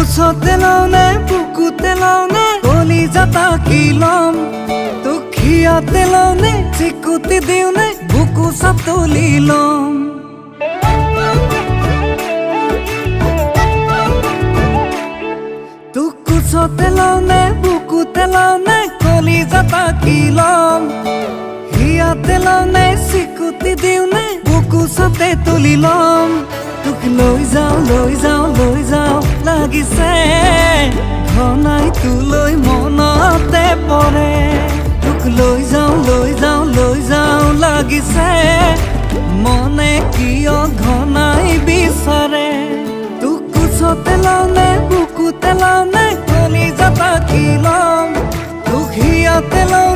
কোচতে লওঁ নে বুকুতে লওঁ নে কলিজাত আঁকি ল'ম তোক হিয়াতে লওঁ নে চিকুটি দিওঁ নে বুকু চাপ তুলি ল'ম তোক কোচতে লওঁ নে বুকুতে লওঁ নে কলিজাত আঁকি ল'ম হিয়াতে লওঁ নে চিকুটি দিওঁ নে বুকু চাপে তুলি ল'ম তোক লৈ যাওঁ লাগিছে ঘনাই তোলৈ মনতে পৰে তোক লৈ যাওঁ লাগিছে মনে কিয় ঘনাই বিচাৰে তোক কোচতে লওঁ নে বুকুতে লওঁ নে কলিজাত আঁকি ল'ম তোক হিয়াতে লওঁ